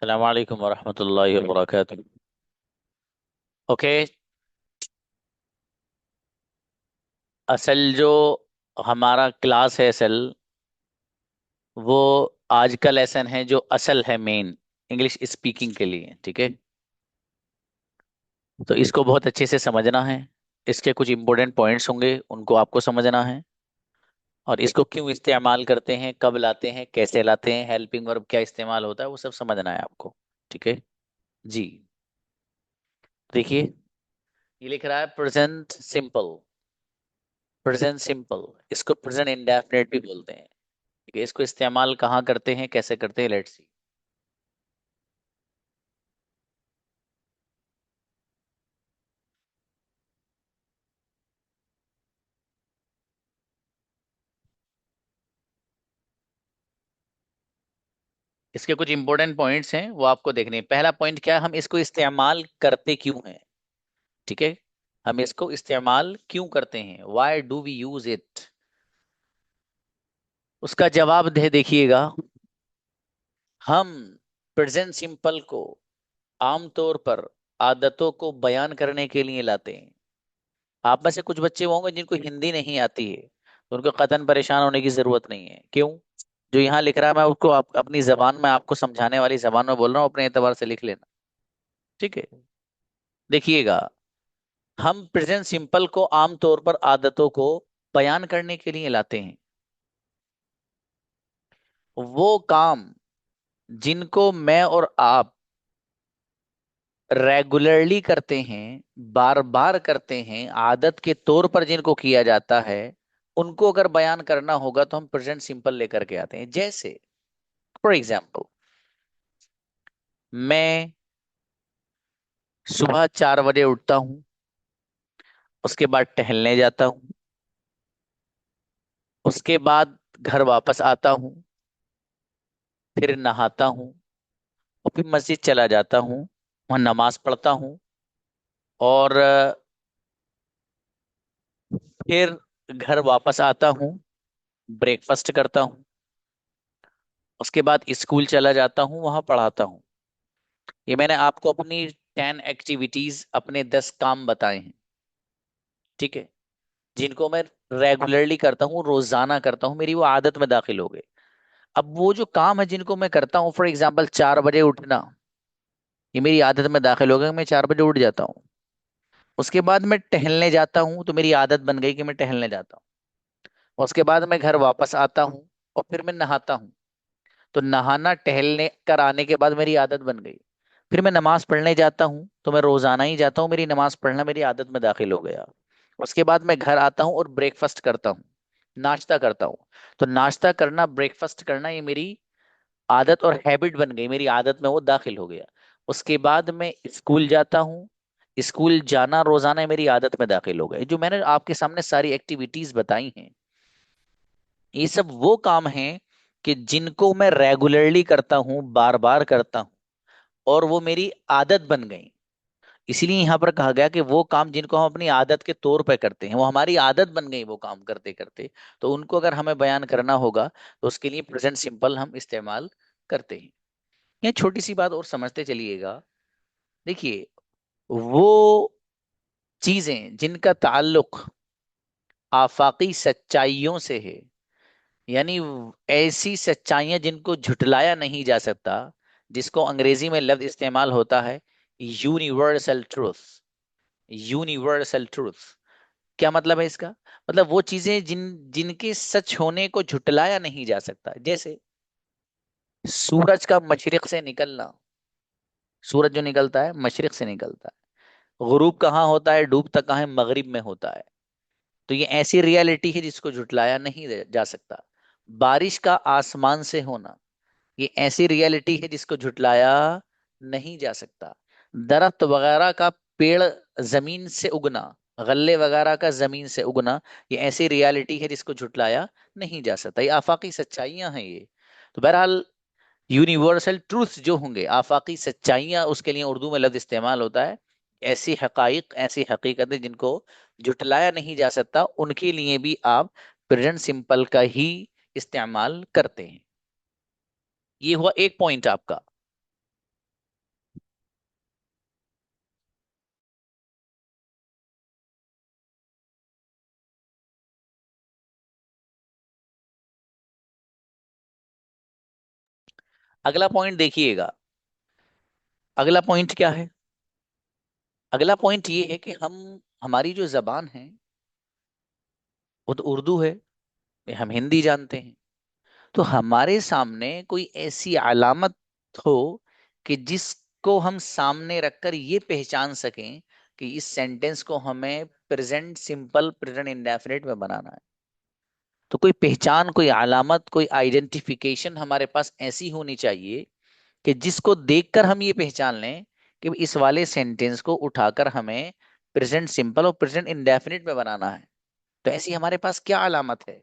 अस्सलाम वालेकुम वरहमतुल्लाहि वबरकातुहू। ओके। असल जो हमारा क्लास है असल वो आज का लेसन है जो असल है मेन इंग्लिश स्पीकिंग के लिए। ठीक है, तो इसको बहुत अच्छे से समझना है। इसके कुछ इंपॉर्टेंट पॉइंट्स होंगे, उनको आपको समझना है। और इसको क्यों इस्तेमाल करते हैं, कब लाते हैं, कैसे लाते हैं, हेल्पिंग वर्ब क्या इस्तेमाल होता है, वो सब समझना है आपको। ठीक है जी। देखिए, ये लिख रहा है प्रेजेंट सिंपल। प्रेजेंट सिंपल, इसको प्रेजेंट इंडेफिनिट भी बोलते हैं। ठीक है, इसको इस्तेमाल कहाँ करते हैं, कैसे करते हैं, लेट्स सी। इसके कुछ इंपॉर्टेंट पॉइंट्स हैं, वो आपको देखने हैं। पहला पॉइंट क्या है, हम इसको इस्तेमाल करते क्यों हैं। ठीक है, हम इसको इस्तेमाल क्यों करते हैं, why do we use it. उसका जवाब दे देखिएगा। हम प्रेजेंट सिंपल को आमतौर पर आदतों को बयान करने के लिए लाते हैं। आप में से कुछ बच्चे वो होंगे जिनको हिंदी नहीं आती है, तो उनको कतई परेशान होने की जरूरत नहीं है। क्यों? जो यहाँ लिख रहा है मैं उसको अपनी जबान में आपको समझाने वाली जबान में बोल रहा हूँ, अपने एतबार से लिख लेना। ठीक है, देखिएगा। हम प्रेजेंट सिंपल को आमतौर पर आदतों को बयान करने के लिए लाते हैं। वो काम जिनको मैं और आप रेगुलरली करते हैं, बार बार करते हैं, आदत के तौर पर जिनको किया जाता है, उनको अगर बयान करना होगा तो हम प्रेजेंट सिंपल लेकर के आते हैं। जैसे फॉर एग्जाम्पल, मैं सुबह 4 बजे उठता हूँ, उसके बाद टहलने जाता हूँ, उसके बाद घर वापस आता हूँ, फिर नहाता हूँ, और फिर मस्जिद चला जाता हूँ, वहाँ नमाज पढ़ता हूँ, और फिर घर वापस आता हूँ, ब्रेकफास्ट करता हूँ, उसके बाद स्कूल चला जाता हूँ, वहाँ पढ़ाता हूँ। ये मैंने आपको अपनी 10 एक्टिविटीज, अपने 10 काम बताए हैं। ठीक है, जिनको मैं रेगुलरली करता हूँ, रोजाना करता हूँ, मेरी वो आदत में दाखिल हो गए। अब वो जो काम है जिनको मैं करता हूँ, फॉर एग्जाम्पल 4 बजे उठना, ये मेरी आदत में दाखिल हो गया, मैं 4 बजे उठ जाता हूँ। उसके बाद मैं टहलने जाता हूँ, तो मेरी आदत बन गई कि मैं टहलने जाता हूँ। उसके बाद मैं घर वापस आता हूँ, और फिर मैं नहाता हूँ। तो नहाना टहलने कर आने के बाद मेरी आदत बन गई। फिर मैं नमाज पढ़ने जाता हूँ, तो मैं रोजाना ही जाता हूँ, मेरी नमाज पढ़ना मेरी आदत में दाखिल हो गया। उसके बाद मैं घर आता हूँ और ब्रेकफास्ट करता हूँ, नाश्ता करता हूँ। तो नाश्ता करना, ब्रेकफास्ट करना, ये मेरी आदत और हैबिट बन गई, मेरी आदत में वो दाखिल हो गया। उसके बाद मैं स्कूल जाता हूँ, स्कूल जाना रोजाना मेरी आदत में दाखिल हो गया। जो मैंने आपके सामने सारी एक्टिविटीज बताई हैं, ये सब वो काम हैं कि जिनको मैं रेगुलरली करता हूँ, बार बार करता हूँ, और वो मेरी आदत बन गई। इसीलिए यहाँ पर कहा गया कि वो काम जिनको हम अपनी आदत के तौर पे करते हैं, वो हमारी आदत बन गई वो काम करते करते, तो उनको अगर हमें बयान करना होगा तो उसके लिए प्रेजेंट सिंपल हम इस्तेमाल करते हैं। ये छोटी सी बात और समझते चलिएगा। देखिए, वो चीजें जिनका ताल्लुक आफाकी सच्चाइयों से है, यानी ऐसी सच्चाइयां जिनको झुटलाया नहीं जा सकता, जिसको अंग्रेजी में लफ्ज इस्तेमाल होता है यूनिवर्सल ट्रूथ। यूनिवर्सल ट्रूथ क्या मतलब है इसका? मतलब वो चीजें जिनके सच होने को झुटलाया नहीं जा सकता। जैसे सूरज का मशरिक से निकलना। सूरज जो निकलता है मशरिक से निकलता है, गुरूब कहाँ होता है, डूबता कहाँ है, मगरिब में होता है। तो ये ऐसी रियलिटी है जिसको झुटलाया नहीं जा सकता। बारिश का आसमान से होना, ये ऐसी रियलिटी है जिसको झुटलाया नहीं जा सकता। दरख्त वगैरह का, पेड़ जमीन से उगना, गल्ले वगैरह का जमीन से उगना, ये ऐसी रियलिटी है जिसको झुटलाया नहीं जा सकता। ये आफाकी सच्चाइयां हैं ये। तो बहरहाल, यूनिवर्सल ट्रूथ जो होंगे, आफाकी सच्चाइयां, उसके लिए उर्दू में लफ्ज इस्तेमाल होता है। ऐसी हकाइक, ऐसी हकीकतें जिनको झुटलाया नहीं जा सकता, उनके लिए भी आप प्रेजेंट सिंपल का ही इस्तेमाल करते हैं। ये हुआ एक पॉइंट आपका। अगला पॉइंट देखिएगा। अगला पॉइंट क्या है? अगला पॉइंट ये है कि हम, हमारी जो जबान है वो तो उर्दू है, हम हिंदी जानते हैं। तो हमारे सामने कोई ऐसी अलामत हो कि जिसको हम सामने रखकर ये पहचान सकें कि इस सेंटेंस को हमें प्रेजेंट सिंपल, प्रेजेंट इंडेफिनिट में बनाना है। तो कोई पहचान, कोई अलामत, कोई आइडेंटिफिकेशन हमारे पास ऐसी होनी चाहिए कि जिसको देखकर हम ये पहचान लें कि इस वाले सेंटेंस को उठाकर हमें प्रेजेंट सिंपल और प्रेजेंट इंडेफिनिट में बनाना है। तो ऐसी हमारे पास क्या अलामत है?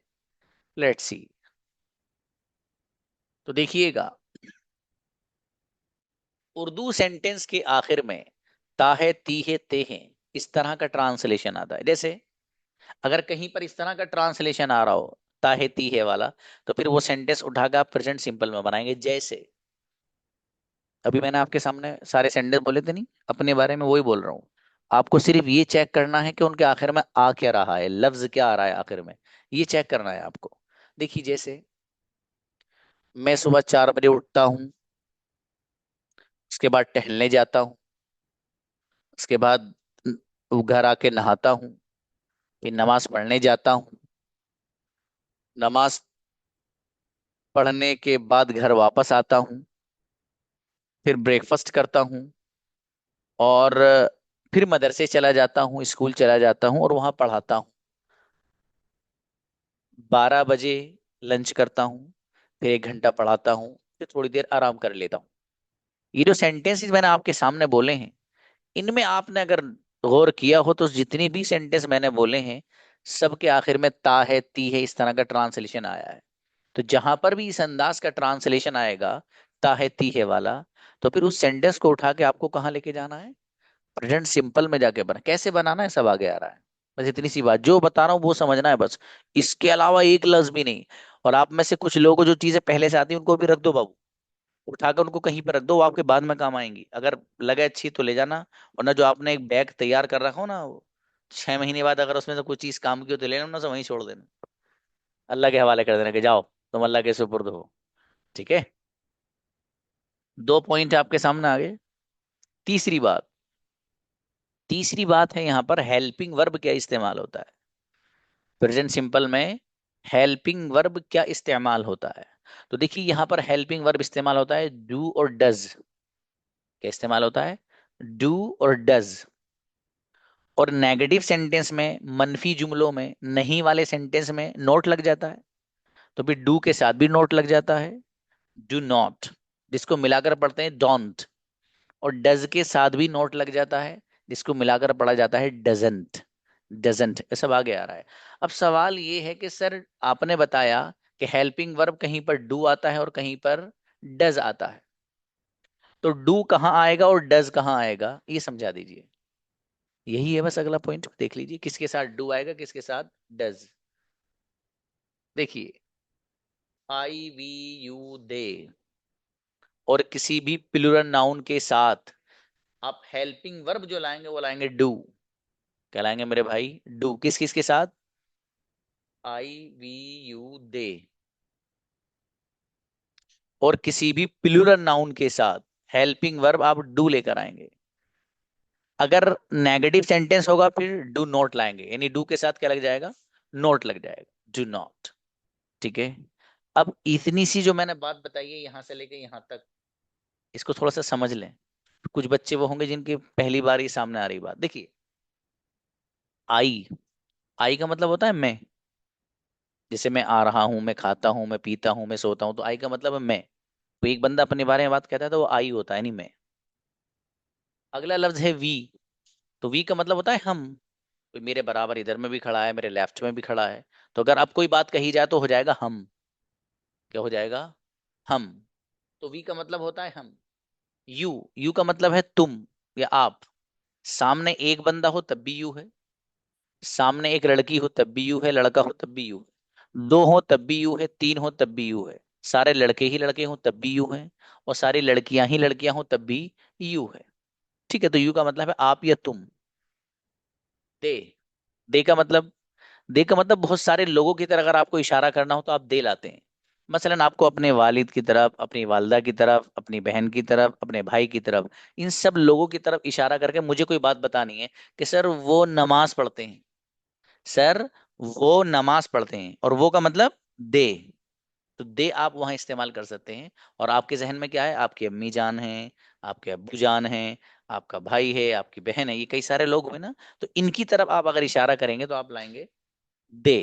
Let's see. तो देखिएगा, उर्दू सेंटेंस के आखिर में ता है, ती है, ते है, इस तरह का ट्रांसलेशन आता है। जैसे अगर कहीं पर इस तरह का ट्रांसलेशन आ रहा हो, ता है, ती है वाला, तो फिर वो सेंटेंस उठाकर आप प्रेजेंट सिंपल में बनाएंगे। जैसे अभी मैंने आपके सामने सारे सेंटेंस बोले थे नहीं, अपने बारे में वही बोल रहा हूँ। आपको सिर्फ ये चेक करना है कि उनके आखिर में आ क्या रहा है, लफ्ज क्या आ रहा है आखिर में, ये चेक करना है आपको। देखिए जैसे मैं सुबह 4 बजे उठता हूँ, उसके बाद टहलने जाता हूँ, उसके बाद घर आके नहाता हूँ, फिर नमाज पढ़ने जाता हूँ, नमाज पढ़ने के बाद घर वापस आता हूँ, फिर ब्रेकफास्ट करता हूँ, और फिर मदरसे चला जाता हूँ, स्कूल चला जाता हूँ और वहां पढ़ाता हूँ। 12 बजे लंच करता हूँ, फिर 1 घंटा पढ़ाता हूँ, फिर थोड़ी देर आराम कर लेता हूँ। ये जो सेंटेंसेस मैंने आपके सामने बोले हैं, इनमें आपने अगर गौर किया हो तो जितनी भी सेंटेंस मैंने बोले हैं, सबके आखिर में ता है, ती है, इस तरह का ट्रांसलेशन आया है। तो जहां पर भी इस अंदाज का ट्रांसलेशन आएगा, ता है, ती है वाला, तो फिर उस सेंटेंस को उठा के आपको कहाँ लेके जाना है? प्रेजेंट सिंपल में जाके बना, कैसे बनाना है सब आगे आ रहा है। बस इतनी सी बात जो बता रहा हूँ वो समझना है बस, इसके अलावा एक लफ्ज भी नहीं। और आप में से कुछ लोगों को जो चीजें पहले से आती हैं उनको भी रख दो बाबू, उठाकर उनको कहीं पर रख दो, वो आपके बाद में काम आएंगी। अगर लगे अच्छी तो ले जाना, वरना जो आपने एक बैग तैयार कर रखा हो ना, वो 6 महीने बाद अगर उसमें से कुछ चीज काम की हो तो ले लेना, ना वहीं छोड़ देना, अल्लाह के हवाले कर देना कि जाओ तुम अल्लाह के सुपुर्द हो। ठीक है, 2 पॉइंट आपके सामने आ गए। तीसरी बात, तीसरी बात है यहाँ पर हेल्पिंग वर्ब क्या इस्तेमाल होता है। प्रेजेंट सिंपल में हेल्पिंग वर्ब क्या इस्तेमाल होता है? तो देखिए यहाँ पर हेल्पिंग वर्ब इस्तेमाल होता है डू और डज। क्या इस्तेमाल होता है? डू और डज। और नेगेटिव सेंटेंस में, मनफी जुमलों में, नहीं वाले सेंटेंस में नोट लग जाता है, तो फिर डू के साथ भी नोट लग जाता है, डू नॉट, जिसको मिलाकर पढ़ते हैं डोंट। और डज के साथ भी नोट लग जाता है, जिसको मिलाकर पढ़ा जाता है डजंट। डजंट, ये सब आगे आ रहा है। अब सवाल ये है कि सर आपने बताया कि हेल्पिंग वर्ब कहीं पर डू आता है और कहीं पर डज आता है, तो डू कहाँ आएगा और डज कहाँ आएगा, ये समझा दीजिए। यही है बस अगला पॉइंट, देख लीजिए किसके साथ डू आएगा, किसके साथ डज। देखिए आई, वी, यू, दे, और किसी भी प्लूरल नाउन के साथ आप हेल्पिंग वर्ब जो लाएंगे वो लाएंगे डू। क्या लाएंगे मेरे भाई? डू। किस किस के साथ? आई, वी, यू, दे। और किसी भी प्लूरल नाउन के साथ हेल्पिंग वर्ब आप डू लेकर आएंगे। अगर नेगेटिव सेंटेंस होगा फिर डू नॉट लाएंगे, यानी डू के साथ क्या लग जाएगा? नॉट लग जाएगा, डू नॉट। ठीक है, अब इतनी सी जो मैंने बात बताई है यहां से लेके यहां तक, इसको थोड़ा सा समझ लें। कुछ बच्चे वो होंगे जिनके पहली बार ही सामने आ रही बात। देखिए आई, आई का मतलब होता है मैं। जैसे मैं आ रहा हूं, मैं खाता हूं, मैं पीता हूं, मैं सोता हूं, तो आई का मतलब है मैं। तो एक बंदा अपने बारे में बात कहता है तो वो आई होता है, नहीं मैं। अगला लफ्ज है वी। तो वी का मतलब होता है हम। कोई मेरे बराबर इधर में भी खड़ा है, मेरे लेफ्ट में भी खड़ा है, तो अगर अब कोई बात कही जाए तो हो जाएगा हम। क्या हो जाएगा? हम। तो वी का मतलब होता है हम। यू, यू का मतलब है तुम या आप। सामने एक बंदा हो तब भी यू है, सामने एक लड़की हो तब भी यू है, लड़का हो तब भी यू है, दो हो तब भी यू है, तीन हो तब भी यू है, सारे लड़के ही लड़के हो तब भी यू है, और सारी लड़कियां ही लड़कियां हो तब भी यू है। ठीक है, तो यू का मतलब है आप या तुम। दे, दे का मतलब, दे का मतलब बहुत सारे लोगों की तरह अगर आपको इशारा करना हो तो आप दे लाते हैं। मसलन आपको अपने वालिद की तरफ, अपनी वालदा की तरफ, अपनी बहन की तरफ, अपने भाई की तरफ, इन सब लोगों की तरफ इशारा करके मुझे कोई बात बतानी है कि सर वो नमाज पढ़ते हैं, सर वो नमाज पढ़ते हैं, और वो का मतलब दे, तो दे आप वहां इस्तेमाल कर सकते हैं। और आपके जहन में क्या है, आपकी अम्मी जान है, आपके अब्बू जान है, आपका भाई है, आपकी बहन है, ये कई सारे लोग हुए ना, तो इनकी तरफ आप अगर इशारा करेंगे तो आप लाएंगे दे।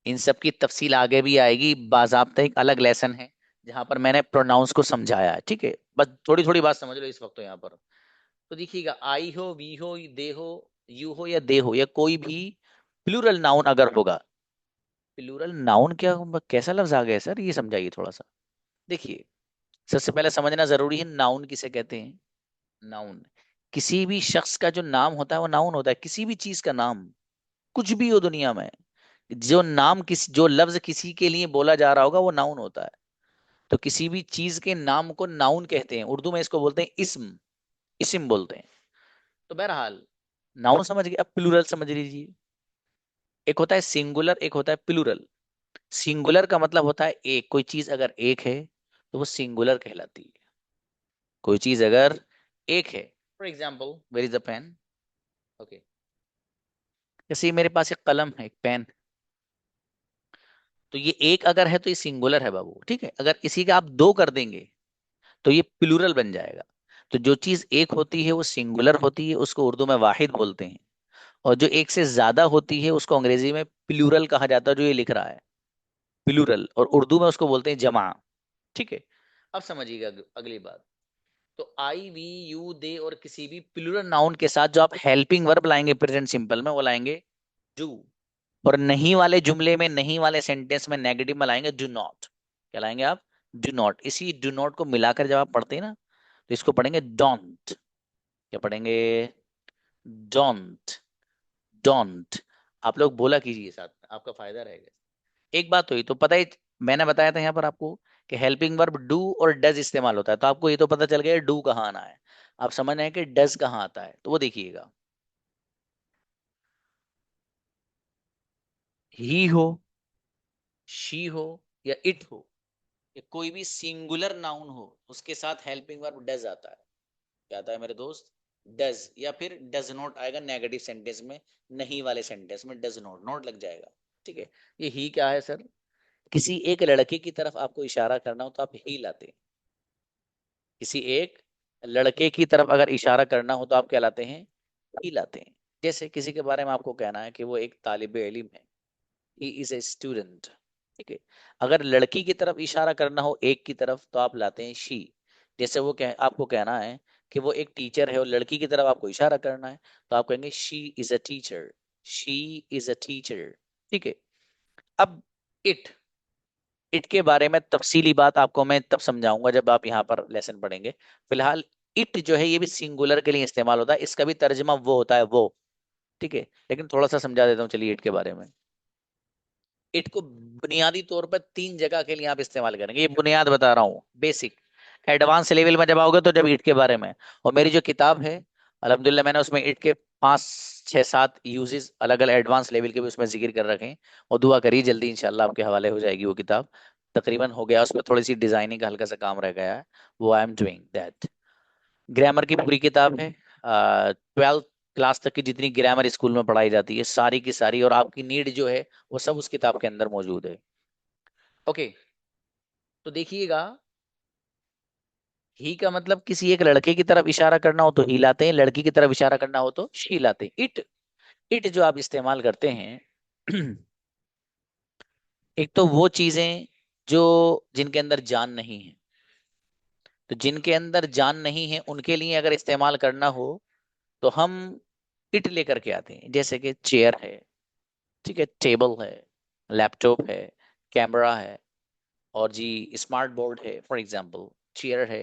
इन सब की तफसील आगे भी आएगी, बाजाब्ता एक अलग लेसन है जहां पर मैंने प्रोनाउंस को समझाया है, ठीक है। बस थोड़ी थोड़ी बात समझ लो इस वक्त तो यहाँ पर। तो देखिएगा, आई हो, वी हो, दे हो, यू हो या दे हो, या कोई भी प्लूरल नाउन अगर होगा, प्लूरल नाउन क्या, कैसा लफ्ज आ गया सर, ये समझाइए थोड़ा सा। देखिए, सबसे पहले समझना जरूरी है नाउन किसे कहते हैं। नाउन किसी भी शख्स का जो नाम होता है वो नाउन होता है, किसी भी चीज का नाम, कुछ भी हो दुनिया में, जो नाम किसी, जो लफ्ज किसी के लिए बोला जा रहा होगा वो नाउन होता है। तो किसी भी चीज के नाम को नाउन कहते हैं, उर्दू में इसको बोलते हैं इस्म, इस्म बोलते हैं। तो बहरहाल, नाउन समझ गए, अब प्लूरल समझ लीजिए। एक होता है सिंगुलर, एक होता है प्लूरल। सिंगुलर का मतलब होता है एक, कोई चीज अगर एक है तो वो सिंगुलर कहलाती है। कोई चीज अगर एक है, for example where is a pen, okay, जैसे ये मेरे पास एक कलम है, एक पेन, तो ये एक अगर है तो ये सिंगुलर है बाबू, ठीक है। अगर इसी का आप दो कर देंगे तो ये प्लूरल बन जाएगा। तो जो चीज एक होती है वो सिंगुलर होती है, उसको उर्दू में वाहिद बोलते हैं। और जो एक से ज्यादा होती है उसको अंग्रेजी में प्लूरल कहा जाता है, जो ये लिख रहा है प्लूरल, और उर्दू में उसको बोलते हैं जमा, ठीक है। अब समझिएगा अगली बात। तो आई, वी, यू, दे और किसी भी प्लूरल नाउन के साथ जो आप हेल्पिंग वर्ब लाएंगे प्रेजेंट सिंपल में, वो लाएंगे डू। और नहीं वाले जुमले में, नहीं वाले सेंटेंस में, नेगेटिव में लाएंगे डू नॉट। क्या लाएंगे आप? Do not. इसी डू नॉट को मिलाकर जब आप पढ़ते हैं ना, तो इसको पढ़ेंगे डोंट। क्या पढ़ेंगे? Don't, don't. आप लोग बोला कीजिए साथ में, आपका फायदा रहेगा। एक बात हुई तो पता ही, मैंने बताया था यहाँ पर आपको कि हेल्पिंग वर्ब डू और डज इस्तेमाल होता है, तो आपको ये तो पता चल गया डू कहाँ आना है। आप समझ रहे हैं कि डज कहाँ आता है, तो वो देखिएगा। ही हो, शी हो, या इट हो, या कोई भी सिंगुलर नाउन हो, उसके साथ हेल्पिंग वर्ब डज आता है। क्या आता है मेरे दोस्त? डज, या फिर डज नॉट आएगा नेगेटिव सेंटेंस में, नहीं वाले सेंटेंस में डज नॉट, नॉट लग जाएगा, ठीक है। ये ही क्या है सर? किसी एक लड़के की तरफ आपको इशारा करना हो तो आप ही लाते हैं। किसी एक लड़के की तरफ अगर इशारा करना हो तो आप क्या लाते हैं? ही लाते हैं। जैसे किसी के बारे में आपको कहना है कि वो एक तालिबे इल्म है, ही इज ए स्टूडेंट, ठीक है। अगर लड़की की तरफ इशारा करना हो एक की तरफ तो आप लाते हैं शी। जैसे वो आपको कहना है कि वो एक टीचर है और लड़की की तरफ आपको इशारा करना है, तो आप कहेंगे she is a teacher, she is a teacher, ठीक है। अब इट, इट के बारे में तफसीली बात आपको मैं तब समझाऊंगा जब आप यहाँ पर लेसन पढ़ेंगे। फिलहाल इट जो है ये भी सिंगुलर के लिए इस्तेमाल होता है, इसका भी तर्जमा वो होता है वो, ठीक है। लेकिन थोड़ा सा समझा देता हूँ चलिए इट के बारे में। इट को बुनियादी तौर पर तीन जगह के लिए आप इस्तेमाल करेंगे, ये बुनियाद बता रहा हूँ, बेसिक। एडवांस लेवल में जब आओगे तो जब इट के बारे में, और मेरी जो किताब है अल्हम्दुलिल्लाह मैंने उसमें इट के 5 6 7 यूजेस अलग अलग एडवांस लेवल के भी उसमें जिक्र कर रखे हैं। और दुआ करिए जल्दी इंशाल्लाह आपके हवाले हो जाएगी वो किताब। तकरीबन हो गया, उसमें थोड़ी सी डिजाइनिंग का हल्का सा काम रह गया है, वो I am doing that. Grammar की पूरी किताब है, 12th क्लास तक की जितनी ग्रामर स्कूल में पढ़ाई जाती है सारी की सारी, और आपकी नीड जो है वो सब उस किताब के अंदर मौजूद है। ओके, तो देखिएगा, ही का मतलब किसी एक लड़के की तरफ इशारा करना हो तो ही लाते हैं, लड़की की तरफ इशारा करना हो तो शी लाते हैं। इट, इट जो आप इस्तेमाल करते हैं एक तो वो चीजें जो, जिनके अंदर जान नहीं है, तो जिनके अंदर जान नहीं है उनके लिए अगर इस्तेमाल करना हो तो हम इट लेकर के आते हैं। जैसे कि चेयर है, ठीक है, टेबल है, लैपटॉप है, कैमरा है, और जी स्मार्ट बोर्ड है, फॉर एग्जाम्पल चेयर है।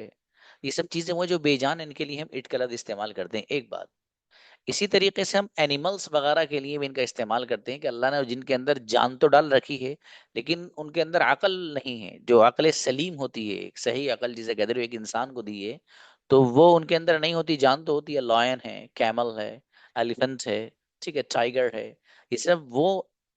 ये सब चीजें वो जो बेजान, इनके लिए हम इट का लफ्ज इस्तेमाल करते हैं, एक बात। इसी तरीके से हम एनिमल्स वगैरह के लिए भी इनका इस्तेमाल करते हैं कि अल्लाह ने जिनके अंदर जान तो डाल रखी है लेकिन उनके अंदर अकल नहीं है, जो अकल सलीम होती है, एक सही अकल जिसे कहते हैं, एक इंसान को दी है, तो वो उनके अंदर नहीं होती। जान तो होती है, लॉयन है, कैमल है, एलिफेंट है, ठीक है, टाइगर है, ये सब वो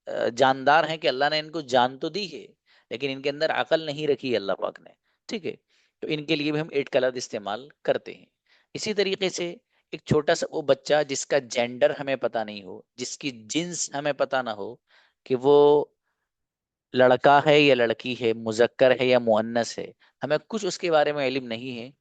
जानदार हैं कि अल्लाह ने इनको जान तो दी है, लेकिन इनके अंदर अकल नहीं रखी है अल्लाह पाक ने। ठीक है, तो इनके लिए भी हम इट का लफ्ज इस्तेमाल करते हैं। इसी तरीके से एक छोटा सा वो बच्चा जिसका जेंडर हमें पता नहीं हो, जिसकी जिन्स हमें पता ना हो कि वो लड़का है या लड़की है, मुजक्कर है या मुअन्नस है, हमें कुछ उसके बारे में इल्म नहीं है,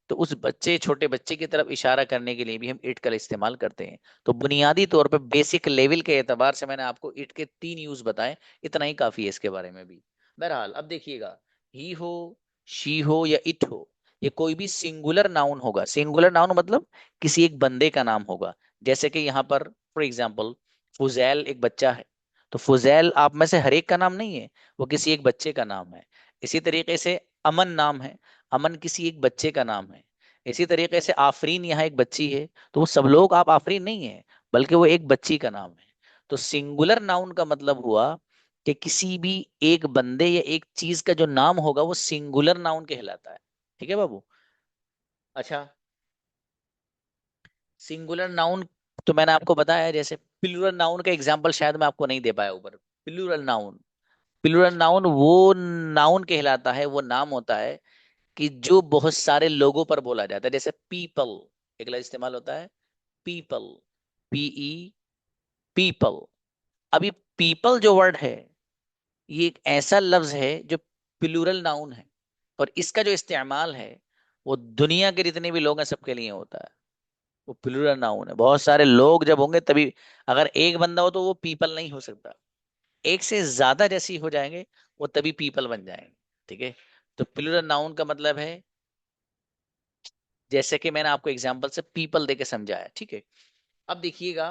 तो उस बच्चे, छोटे बच्चे की तरफ इशारा करने के लिए भी हम इट का इस्तेमाल करते हैं। तो बुनियादी तौर पे बेसिक लेवल के एतबार से मैंने आपको इट के 3 यूज बताए, इतना ही काफी है इसके बारे में भी। बहरहाल अब देखिएगा, ही हो, शी हो या इट हो, ये कोई भी सिंगुलर नाउन होगा। सिंगुलर नाउन मतलब किसी एक बंदे का नाम होगा। जैसे कि यहाँ पर फॉर एग्जाम्पल फुजैल एक बच्चा है, तो फुजैल आप में से हर एक का नाम नहीं है, वो किसी एक बच्चे का नाम है। इसी तरीके से अमन नाम है, अमन किसी एक बच्चे का नाम है। इसी तरीके से आफरीन यहाँ एक बच्ची है, तो वो सब लोग आप आफरीन नहीं है, बल्कि वो एक बच्ची का नाम है। तो सिंगुलर नाउन का मतलब हुआ कि किसी भी एक बंदे या एक चीज का जो नाम होगा वो सिंगुलर नाउन कहलाता है। ठीक है बाबू। अच्छा, सिंगुलर नाउन तो मैंने आपको बताया, जैसे प्लूरल नाउन का एग्जांपल शायद मैं आपको नहीं दे पाया ऊपर। प्लूरल नाउन, प्लूरल नाउन वो नाउन कहलाता है, वो नाम होता है कि जो बहुत सारे लोगों पर बोला जाता है। जैसे पीपल, एक लफ्ज इस्तेमाल होता है पीपल, पीई, पीपल। अभी पीपल जो वर्ड है, ये एक ऐसा लफ्ज है जो प्लूरल नाउन है, और इसका जो इस्तेमाल है वो दुनिया के जितने भी लोग हैं सबके लिए होता है। वो प्लूरल नाउन है, बहुत सारे लोग जब होंगे तभी। अगर एक बंदा हो तो वो पीपल नहीं हो सकता, एक से ज्यादा जैसी हो जाएंगे वो तभी पीपल बन जाएंगे। ठीक है, तो प्लूरल नाउन का मतलब है, जैसे कि मैंने आपको एग्जांपल से पीपल देके समझाया। ठीक है, अब देखिएगा,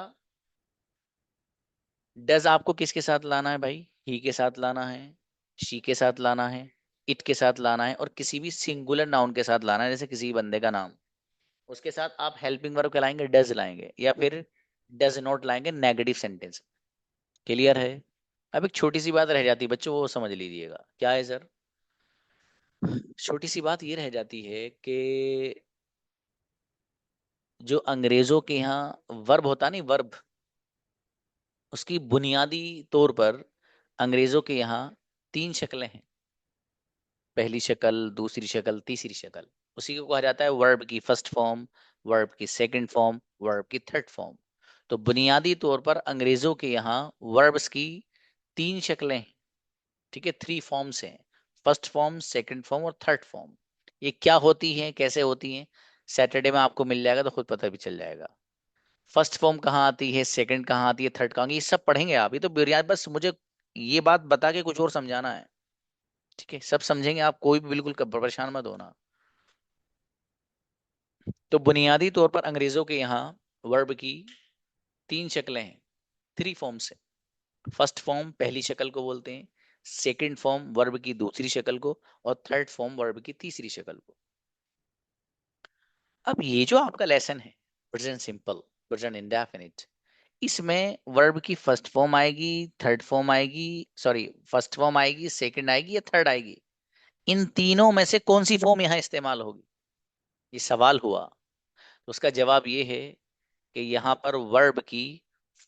डज आपको किसके साथ लाना है भाई? ही के साथ लाना है, शी के साथ लाना है, इट के साथ लाना है, और किसी भी सिंगुलर नाउन के साथ लाना है, जैसे किसी बंदे का नाम, उसके साथ आप हेल्पिंग वर्ब के लाएंगे डज लाएंगे, या फिर डज नॉट लाएंगे नेगेटिव सेंटेंस। क्लियर है? अब एक छोटी सी बात रह जाती है बच्चों, वो समझ लीजिएगा। क्या है सर? छोटी सी बात ये रह जाती है कि जो अंग्रेजों के यहाँ वर्ब होता नहीं, वर्ब, उसकी बुनियादी तौर पर अंग्रेजों के यहाँ 3 शक्लें हैं। पहली शक्ल, दूसरी शक्ल, तीसरी शक्ल। उसी को कहा जाता है वर्ब की फर्स्ट फॉर्म, वर्ब की सेकंड फॉर्म, वर्ब की थर्ड फॉर्म। तो बुनियादी तौर पर अंग्रेजों के यहाँ वर्ब्स की 3 शक्लें हैं। ठीक है, 3 फॉर्म्स हैं, फर्स्ट फॉर्म, सेकंड फॉर्म और थर्ड फॉर्म। ये क्या होती हैं, कैसे होती हैं, सैटरडे में आपको मिल जाएगा तो खुद पता भी चल जाएगा। फर्स्ट फॉर्म कहाँ आती है, सेकंड कहाँ आती है, थर्ड कहाँ, ये सब पढ़ेंगे आप। ये तो बुनियाद, बस मुझे ये बात बता के कुछ और समझाना है। ठीक है, सब समझेंगे आप, कोई भी बिल्कुल परेशान मत होना। तो बुनियादी तौर पर अंग्रेजों के यहाँ वर्ब की 3 शक्लें हैं, 3 फॉर्म्स है। फर्स्ट फॉर्म पहली शक्ल को बोलते हैं, सेकंड फॉर्म वर्ब की दूसरी शक्ल को, और थर्ड फॉर्म वर्ब की तीसरी शक्ल को। अब ये जो आपका लेसन है, प्रेजेंट सिंपल, प्रेजेंट इंडेफिनिट, इसमें वर्ब की फर्स्ट फॉर्म आएगी, थर्ड फॉर्म आएगी, सॉरी फर्स्ट फॉर्म आएगी, सेकंड आएगी या थर्ड आएगी? इन तीनों में से कौन सी फॉर्म यहाँ इस्तेमाल होगी? ये सवाल हुआ। तो उसका जवाब ये है कि यहाँ पर वर्ब की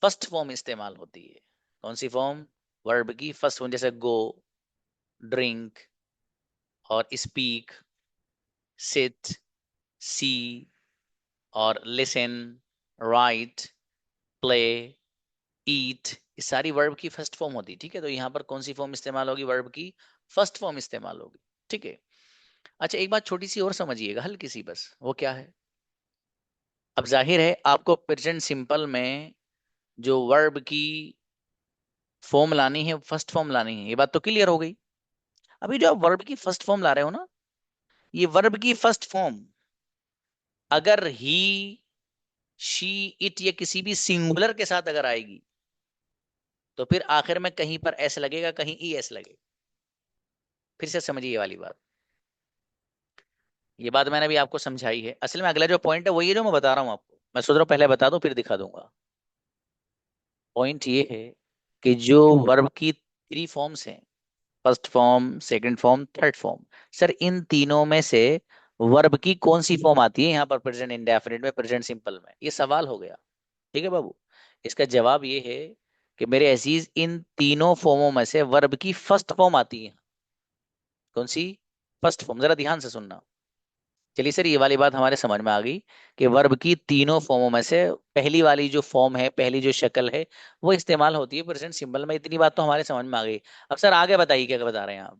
फर्स्ट फॉर्म इस्तेमाल होती है। कौन सी फॉर्म? वर्ब की फर्स्ट फॉर्म, जैसे गो, ड्रिंक, और स्पीक, सिट, सी, और लिसन, राइट, प्ले, ईट, ये सारी वर्ब की फर्स्ट फॉर्म होती है। ठीक है, तो यहाँ पर कौन सी फॉर्म इस्तेमाल होगी? वर्ब की फर्स्ट फॉर्म इस्तेमाल होगी। ठीक है। अच्छा, एक बात छोटी सी और समझिएगा, हल्की सी बस, वो क्या है? अब जाहिर है आपको प्रेजेंट सिंपल में जो वर्ब की फॉर्म लानी है, फर्स्ट फॉर्म लानी है, ये बात तो क्लियर हो गई। अभी जो आप वर्ब की फर्स्ट फॉर्म ला रहे हो ना, ये वर्ब की फर्स्ट फॉर्म अगर ही, शी, इट या किसी भी सिंगुलर के साथ अगर आएगी, तो फिर आखिर में कहीं पर एस लगेगा, कहीं ई एस लगेगा। फिर से समझिए ये वाली बात। ये बात मैंने भी आपको समझाई है। असल में अगला जो पॉइंट है वही है जो मैं बता रहा हूँ आपको। मैं सोच रहा हूँ पहले बता दूं फिर दिखा दूंगा। पॉइंट ये है कि जो वर्ब की 3 फॉर्म्स हैं, first form, second form, third form, sir इन तीनों में से वर्ब की कौन सी फॉर्म आती है यहाँ पर प्रेजेंट इंडेफिनिट में, प्रेजेंट सिंपल में? ये सवाल हो गया। ठीक है बाबू, इसका जवाब ये है कि मेरे अजीज इन तीनों फॉर्मों में से वर्ब की फर्स्ट फॉर्म आती है। कौन सी? फर्स्ट फॉर्म, जरा ध्यान से सुनना। चलिए सर, ये वाली बात हमारे समझ में आ गई कि वर्ब की तीनों फॉर्मों में से पहली वाली जो फॉर्म है, पहली जो शक्ल है, वो इस्तेमाल होती है प्रेजेंट सिंबल में। इतनी बात तो हमारे समझ में आ गई। अब सर आगे बताइए क्या बता रहे हैं आप।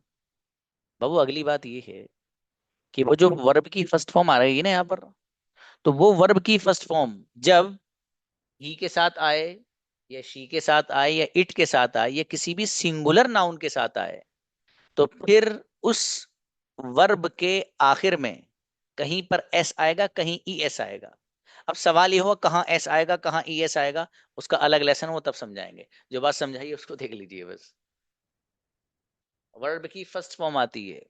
बाबू अगली बात ये है कि वो जो वर्ब की फर्स्ट फॉर्म आ रही है ना यहाँ पर, तो वो वर्ब की फर्स्ट फॉर्म जब ही के साथ आए, या शी के साथ आए, या इट के साथ आए, या किसी भी सिंगुलर नाउन के साथ आए, तो फिर उस वर्ब के आखिर में कहीं पर एस आएगा, कहीं ई एस आएगा। अब सवाल ये हुआ कहाँ एस आएगा, कहाँ ई एस आएगा, उसका अलग लेसन वो तब समझाएंगे। जो बात समझाइए उसको देख लीजिए बस। वर्ब की फर्स्ट फॉर्म आती है,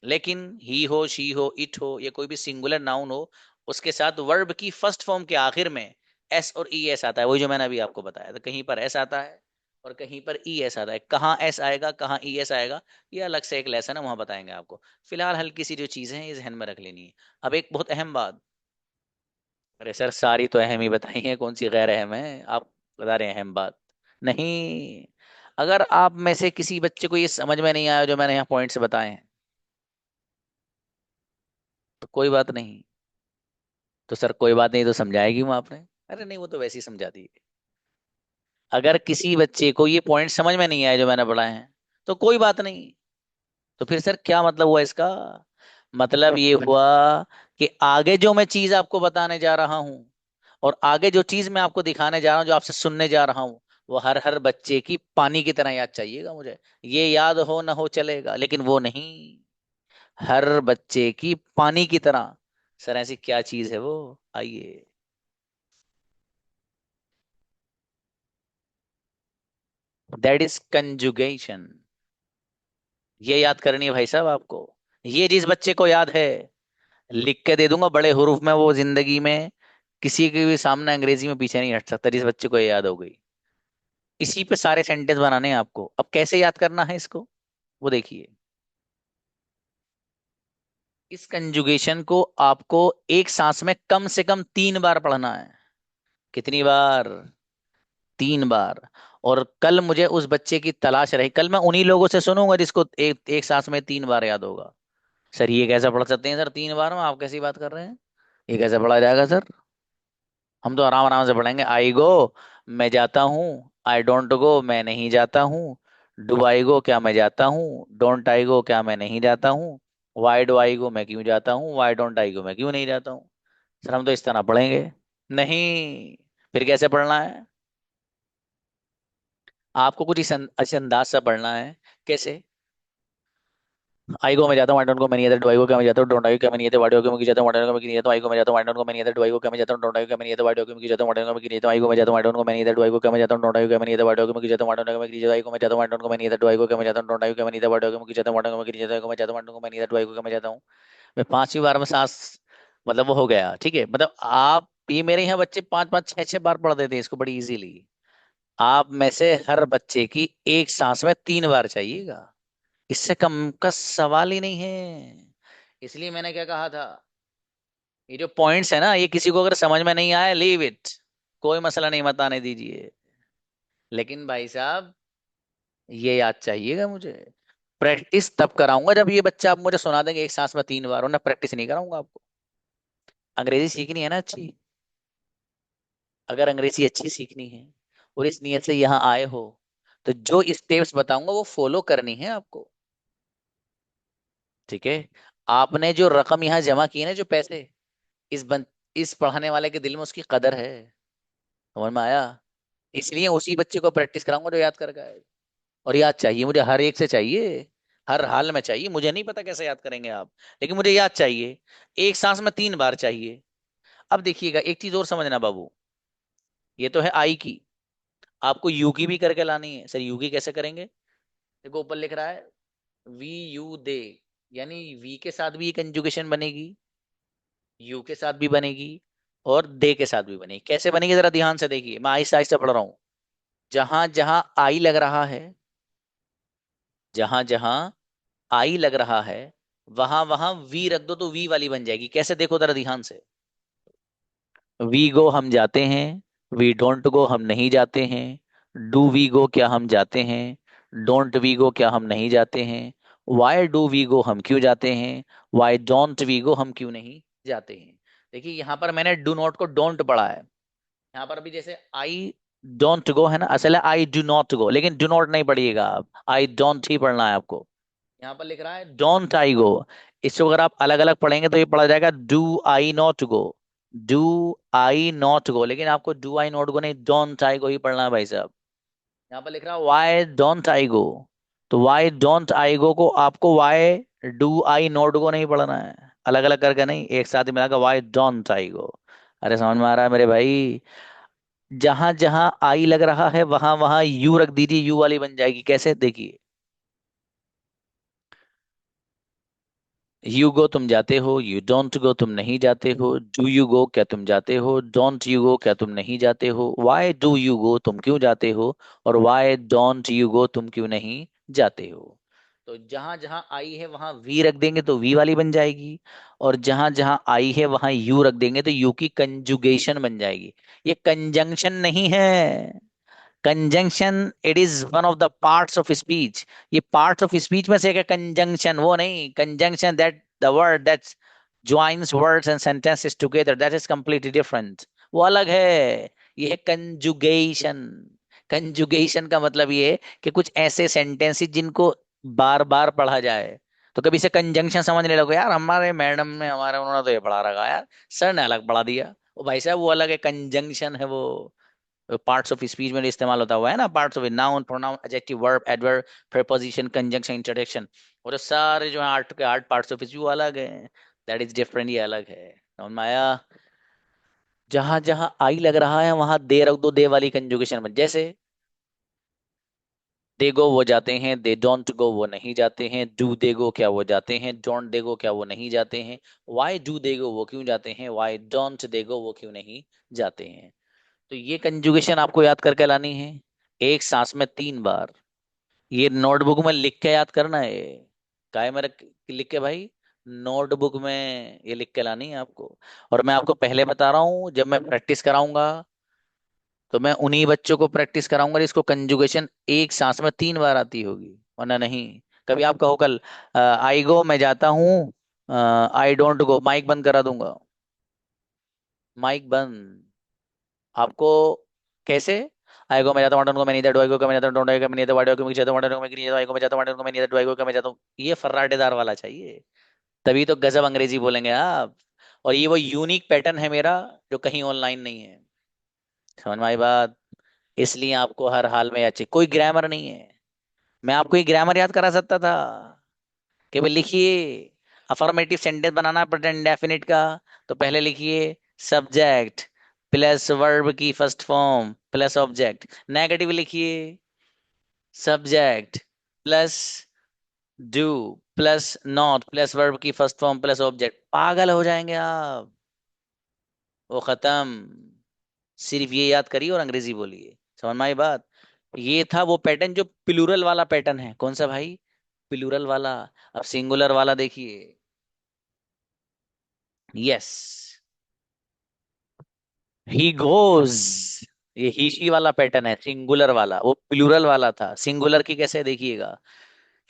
लेकिन ही हो, शी हो, इट हो, या कोई भी सिंगुलर नाउन हो, उसके साथ वर्ब की फर्स्ट फॉर्म के आखिर में एस और ई एस आता है। वही जो मैंने अभी आपको बताया था, कहीं पर एस आता है और कहीं पर ई एस आता है। कहाँ एस आएगा, कहाँ ई एस आएगा, ये अलग से एक लेसन है, वहां बताएंगे आपको। फिलहाल हल्की सी जो चीजें हैं ये ध्यान में रख लेनी है। अब एक बहुत अहम बात। अरे सर सारी तो अहम ही बताई है, कौन सी गैर अहम है? आप बता रहे हैं अहम बात। नहीं, अगर आप में से किसी बच्चे को ये समझ में नहीं आया जो मैंने यहाँ पॉइंट्स बताए हैं, तो कोई बात नहीं। तो सर कोई बात नहीं, तो समझाएगी वो आपने। अरे नहीं, वो तो वैसे ही समझा दी। अगर किसी बच्चे को ये पॉइंट समझ में नहीं आया जो मैंने पढ़ाए हैं, तो कोई बात नहीं। तो फिर सर क्या मतलब हुआ इसका? मतलब ये हुआ कि आगे जो मैं चीज आपको बताने जा रहा हूं, और आगे जो चीज मैं आपको दिखाने जा रहा हूं, जो आपसे सुनने जा रहा हूं, वो हर हर बच्चे की पानी की तरह याद चाहिएगा मुझे। ये याद हो ना हो चलेगा, लेकिन वो नहीं, हर बच्चे की पानी की तरह। सर ऐसी क्या चीज है वो? आइए। That is conjugation. ये याद करनी है भाई साहब आपको। ये जिस बच्चे को याद है, लिख के दे दूंगा बड़े हरूफ में, वो जिंदगी में किसी के भी सामने अंग्रेजी में पीछे नहीं हट सकता। जिस बच्चे को ये याद हो गई, इसी पे सारे सेंटेंस बनाने हैं आपको। अब कैसे याद करना है इसको, वो देखिए। इस कंजुगेशन को आपको एक सांस में कम से कम 3 बार पढ़ना है। कितनी बार? 3 बार। और कल मुझे उस बच्चे की तलाश रही, कल मैं उन्हीं लोगों से सुनूंगा जिसको एक एक सांस में 3 बार याद होगा। सर ये कैसे पढ़ सकते हैं सर 3 बार में? आप कैसी बात कर रहे हैं? ये कैसे पढ़ा जाएगा सर? हम तो आराम आराम से पढ़ेंगे। आई गो, मैं जाता हूँ। आई डोंट गो, मैं नहीं जाता हूँ। डू आई गो, क्या मैं जाता हूँ? डोंट आई गो, क्या मैं नहीं जाता हूँ? वाई डू आई गो, मैं क्यों जाता हूँ? वाई डोंट आई गो, मैं क्यों नहीं जाता हूँ? सर हम तो इस तरह पढ़ेंगे। नहीं। फिर कैसे पढ़ना है? आपको कुछ इस अंदाज से पढ़ना है। कैसे? आई को मैं जाता हूँ, आई डोंट को मैं नहीं आता, डू आई को क्या मैं जाता हूँ, डोंट आई को क्या मैं नहीं आता, वाई डू को मैं जाता हूँ, वाई डोंट को मैं नहीं आता, आई को मैं जाता हूँ, आई डोंट को मैं नहीं आता, डू आई को क्या मैं जाता हूँ, डोंट आई को क्या मैं नहीं आता, वाई डू को मैं जाता हूँ, वाई डोंट को मैं नहीं आता, आई को मैं जाता हूँ, आई डोंट को मैं नहीं आता, डू आई को क्या मैं जाता हूँ, डोंट आई को क्या मैं नहीं आता, वाई डू को मैं जाता हूँ, आई डोंट को मैं नहीं जाता, आई को मैं जाता हूँ, आई डोंट को मैं नहीं आता, डू आई को क्या मैं जाता हूँ, डोंट आई को क्या मैं नहीं आता, वाई डू को मैं जाता हूँ, आई डोंट को मैं नहीं जाता, आई को मैं जाता हूँ, आई डोंट को मैं नहीं आता, डू आई को क्या मैं जाता हूँ। मैं 5वीं बार में सांस, मतलब वो हो गया ठीक है। मतलब आप, ये मेरे यहाँ बच्चे 5 5 6 6 बार पढ़ देते हैं इसको बड़ी इजीली। आप में से हर बच्चे की एक सांस में 3 बार चाहिएगा। इससे कम का सवाल ही नहीं है। इसलिए मैंने क्या कहा था, ये जो पॉइंट्स है ना, ये किसी को अगर समझ में नहीं आया, लीव इट, कोई मसला नहीं, मत आने दीजिए। लेकिन भाई साहब, ये याद चाहिएगा मुझे। प्रैक्टिस तब कराऊंगा जब ये बच्चा आप मुझे सुना देंगे एक सांस में 3 बार, वरना प्रैक्टिस नहीं कराऊंगा आपको। अंग्रेजी सीखनी है ना अच्छी। अगर अंग्रेजी अच्छी सीखनी है और इस नियत से यहाँ आए हो, तो जो स्टेप्स बताऊंगा वो फॉलो करनी है आपको। ठीक है? आपने जो रकम यहाँ जमा की है ना, जो पैसे, इस बन इस पढ़ाने वाले के दिल में उसकी कदर है। समझ में आया? इसलिए उसी बच्चे को प्रैक्टिस कराऊंगा जो याद कर आए। और याद चाहिए मुझे, हर एक से चाहिए, हर हाल में चाहिए। मुझे नहीं पता कैसे याद करेंगे आप, लेकिन मुझे याद चाहिए। एक सांस में 3 बार चाहिए। अब देखिएगा एक चीज और समझना बाबू। ये तो है आई की। आपको यू की भी करके लानी है। सर यू की कैसे करेंगे? देखो ऊपर लिख रहा है वी यू दे, यानी वी के साथ भी ये कंजुगेशन बनेगी, यू के साथ भी बनेगी, और दे के साथ भी बनेगी। कैसे बनेगी जरा ध्यान से देखिए, मैं आहिस्ता आहिस्ता पढ़ रहा हूँ। जहां जहां आई लग रहा है, जहां जहां आई लग रहा है, वहां वहां वी रख दो तो वी वाली बन जाएगी। कैसे देखो जरा ध्यान से। वी गो, हम जाते हैं। वी डोंट गो, हम नहीं जाते हैं। डू वी गो, क्या हम जाते हैं? डोंट वी गो, क्या हम नहीं जाते हैं? वाई डू वी गो, हम क्यों जाते हैं। वाई डोंट वी गो, हम क्यों नहीं जाते हैं। देखिए यहाँ पर मैंने डू नॉट को डोंट पढ़ा है। यहाँ पर भी जैसे आई डोंट गो है ना, असल है आई डू नॉट गो, लेकिन डू नॉट नहीं पढ़िएगा आप, आई डोंट ही पढ़ना है आपको। यहाँ पर लिख रहा है डोंट आई गो, इसको अगर आप अलग अलग पढ़ेंगे तो ये पढ़ा जाएगा do I not go. Do I not go, लेकिन आपको डू आई नॉट गो नहीं, डोंट आई गो ही पढ़ना है भाई साहब। यहाँ पर लिख रहा है वाई डोंट आई गो, तो वाई डोंट आई गो को आपको why do I not go नहीं पढ़ना है, अलग अलग करके नहीं, एक साथ ही मिलाकर वाई डोंट आई गो। अरे समझ में आ रहा है मेरे भाई। जहां जहां आई लग रहा है वहां वहां यू रख दीजिए, यू वाली बन जाएगी, कैसे देखिए। यू गो तुम जाते हो, यू डोंट गो तुम नहीं जाते हो, डू यू गो क्या तुम जाते हो, डोंट यू गो क्या तुम नहीं जाते हो, वाई डू यू गो तुम क्यों जाते हो, और वाई डोंट यू गो तुम क्यों नहीं जाते हो। तो जहां जहां आई है वहां वी रख देंगे तो वी वाली बन जाएगी, और जहां जहां आई है वहां यू रख देंगे तो यू की कंजुगेशन बन जाएगी। ये कंजंक्शन नहीं है, conjunction it is one of the parts of speech. ये पार्ट्स ऑफ स्पीच में से एक है कंजंक्शन, वो नहीं conjunction that the word that joins words and sentences together, that is completely different, वो अलग है। ये है कंजुगेशन। कंजुगेशन का मतलब ये है कि कुछ ऐसे सेंटेंसेस जिनको बार बार पढ़ा जाए। तो कभी से कंजंक्शन समझने लगो यार, हमारे मैडम ने हमारे उन्होंने तो ये पढ़ा रखा यार, सर ने अलग पढ़ा दिया, वो भाई साहब वो अलग है, कंजंक्शन है वो। पार्ट्स ऑफ स्पीच में इस्तेमाल होता हुआ है ना, parts of noun pronoun adjective verb adverb preposition conjunction interjection, वो जो सारे जो है आर्ट के आर्ट पार्ट्स ऑफ स्पीच वो अलग है, दैट इज डिफरेंट, ये अलग है। समझ में आया। जहां जहां आई लग रहा है वहां दे रख दो, दे वाली कंजुगेशन में, जैसे दे गो वो जाते हैं, दे डोंट गो वो नहीं जाते हैं, डू दे गो क्या वो जाते हैं, डोंट दे गो क्या वो नहीं जाते हैं, वाई डू दे गो वो क्यों जाते हैं, वाई डोंट दे गो वो क्यों नहीं जाते हैं। तो ये कंजुगेशन आपको याद करके लानी है, एक सांस में 3 बार। ये नोटबुक में लिख के याद करना है, काय में लिख के भाई, नोटबुक में ये लिख के लानी है आपको। और मैं आपको पहले बता रहा हूँ, जब मैं प्रैक्टिस कराऊंगा तो मैं उन्हीं बच्चों को प्रैक्टिस कराऊंगा जिसको कंजुगेशन एक सांस में 3 बार आती होगी, वरना नहीं। कभी आप कहो कल आई गो मैं जाता हूँ, आई डोंट गो, माइक बंद करा दूंगा, माइक बंद। आपको कैसे, आई गो मैं जाता हूँ को मैं नहीं जाता, डू को मैं जाता हूँ, डोंट आई को मैं नहीं जाता, वाई को मैं जाता हूँ, को मैं नहीं जाता, आई को मैं जाता हूँ को मैं नहीं जाता, डू को मैं जाता हूँ, ये फर्राटेदार वाला चाहिए, तभी तो गजब अंग्रेजी बोलेंगे आप। और ये वो यूनिक पैटर्न है मेरा जो कहीं ऑनलाइन नहीं है। समझ में आई बात। इसलिए आपको हर हाल में अच्छे, कोई ग्रामर नहीं है, मैं आपको ये ग्रामर याद करा सकता था कि भाई लिखिए, अफर्मेटिव सेंटेंस बनाना प्रेजेंट डेफिनिट का, तो पहले लिखिए सब्जेक्ट प्लस वर्ब की first form plus object. Negative लिखिए subject plus do plus not plus verb की फर्स्ट फॉर्म प्लस ऑब्जेक्ट, पागल हो जाएंगे आप। वो खत्म, सिर्फ ये याद करिए और अंग्रेजी बोलिए। समझ में आई बात। ये था वो पैटर्न जो प्लूरल वाला पैटर्न है, कौन सा भाई, प्लूरल वाला। अब सिंगुलर वाला देखिए, यस, ही गोज, ये ही शी वाला पैटर्न है, सिंगुलर वाला, वो प्लूरल वाला था। सिंगुलर की कैसे देखिएगा,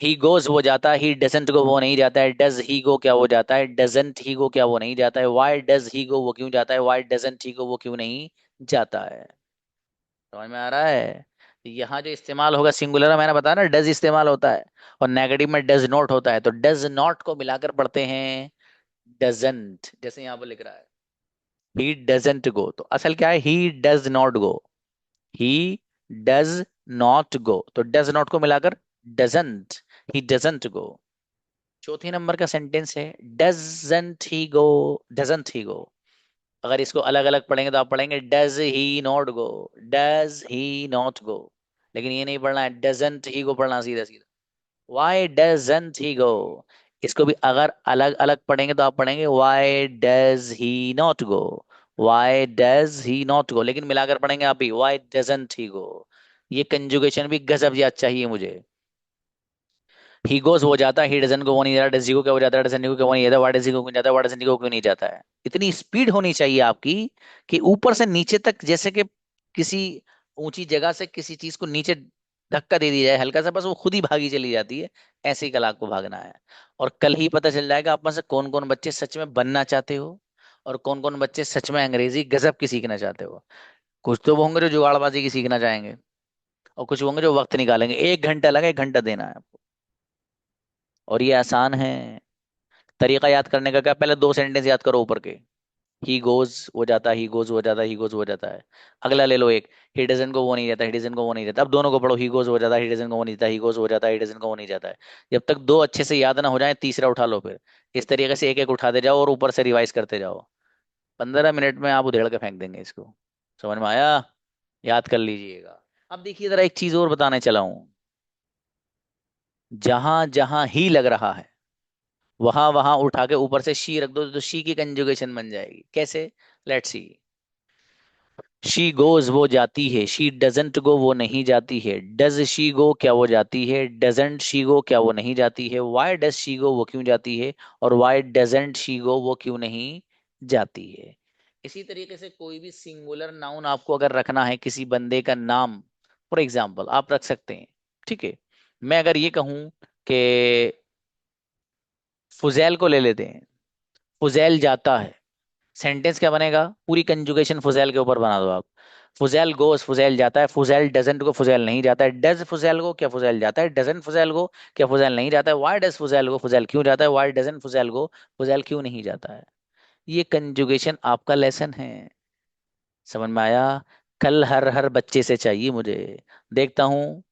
ही गोज वो जाता है, ही डजंट गो वो नहीं जाता है, डज ही गो क्या वो जाता है, डजंट ही गो क्या वो नहीं जाता है, वाई डज ही गो वो क्यों जाता है, वाई डजंट ही गो वो क्यों नहीं जाता है। समझ में आ रहा है। यहाँ जो इस्तेमाल होगा सिंगुलर, मैंने बताया ना डज इस्तेमाल होता है, और नेगेटिव में डज नॉट होता है, तो डज नॉट को मिलाकर पढ़ते हैं डजंट, जैसे यहाँ पर लिख रहा है ही डजंट गो, तो असल क्या है, he does not go, he does not go, तो डज नॉट को मिलाकर डजंट, ही डजंट गो। चौथी नंबर का सेंटेंस है डजंट ही गो, डजंट ही गो, अगर इसको अलग अलग पढ़ेंगे तो आप पढ़ेंगे does he not go, does he not go, लेकिन ये नहीं पढ़ना है डजंट ही गो, पढ़ना सीधा सीधा, वाई डजंट ही गो। इसको भी अगर अलग अलग पढ़ेंगे तो आप पढ़ेंगे why does he not go, why does he not go, लेकिन मिलाकर पढ़ेंगे आप भी वाई डजंट ही गो। ये कंजुगेशन भी गजब याद चाहिए मुझे। ही गोस वो जाता है, ही डजन को वो नहीं जाता, डज ही को क्या हो जाता है, डजन को क्या वो नहीं जाता, वाई डज ही को क्यों जाता है, वाई डजन को क्यों नहीं जाता है। इतनी स्पीड होनी चाहिए आपकी कि ऊपर से नीचे तक, जैसे कि किसी ऊंची जगह से किसी चीज को नीचे धक्का दे दिया जाए हल्का सा, बस वो खुद ही भागी चली जाती है। ऐसे ही कल आपको भागना है। और कल ही पता चल जाएगा आप में से कौन कौन बच्चे सच में बनना चाहते हो, और कौन कौन बच्चे सच में अंग्रेजी गजब की सीखना चाहते हो। कुछ तो वो होंगे जो जुगाड़बाजी की सीखना चाहेंगे, और कुछ होंगे जो वक्त निकालेंगे, 1 घंटा लगे, 1 घंटा देना है आपको। और ये आसान है। तरीका याद करने का क्या, पहले 2 सेंटेंस याद करो ऊपर के। ही गोज हो जाता है, ही गोज हो जाता है, ही गोज हो जाता है। अगला ले लो एक, ही डजन को वो नहीं जाता, ही डजन को वो नहीं जाता। अब दोनों को पढ़ो, ही गोज हो जाता है, ही डजन को वो नहीं जाता, ही गोज हो जाता है, ही डजन को वो नहीं जाता है। जब तक दो अच्छे से याद ना हो जाए, तीसरा उठा लो फिर। इस तरीके से एक एक उठाते जाओ और ऊपर से रिवाइज करते जाओ। 15 मिनट में आप उधेड़ के फेंक देंगे इसको। समझ में आया? याद कर लीजिएगा। अब देखिए जरा, एक चीज और बताने चला हूं। जहां जहां ही लग रहा है, वहां वहां उठा के ऊपर से शी रख दो, तो शी की कंजुगेशन बन जाएगी। कैसे? Let's see. शी गोज वो जाती है, शी डजेंट गो वो नहीं जाती है, डज शी गो क्या वो जाती है, डजेंट शी गो क्या वो नहीं जाती है, वाई डज शी गो वो क्यों जाती है, और वाई डजेंट शी गो वो क्यों नहीं जाती है। इसी तरीके से कोई भी सिंगुलर नाउन आपको अगर रखना है, किसी बंदे का नाम फॉर एग्जाम्पल आप रख सकते हैं। ठीक है, मैं अगर ये कहूं कि फुजैल को ले लेते हैं, फुजैल जाता है, सेंटेंस क्या बनेगा, पूरी कंजुगेशन फुजैल के ऊपर बना दो आप। फुजैल गोस फुजैल जाता है, फुजैल डजंट को फुजैल नहीं जाता है, डज फुजैल को क्या फुजैल जाता है, डजंट फुजैल को क्या फुजैल नहीं जाता है, व्हाई डज फुजैल को फुजैल क्यों जाता है, व्हाई डजंट फुजैल को फुजैल क्यों नहीं जाता है। ये कंजुगेशन आपका लेसन है। समझ में आया? कल हर हर बच्चे से चाहिए मुझे। देखता हूँ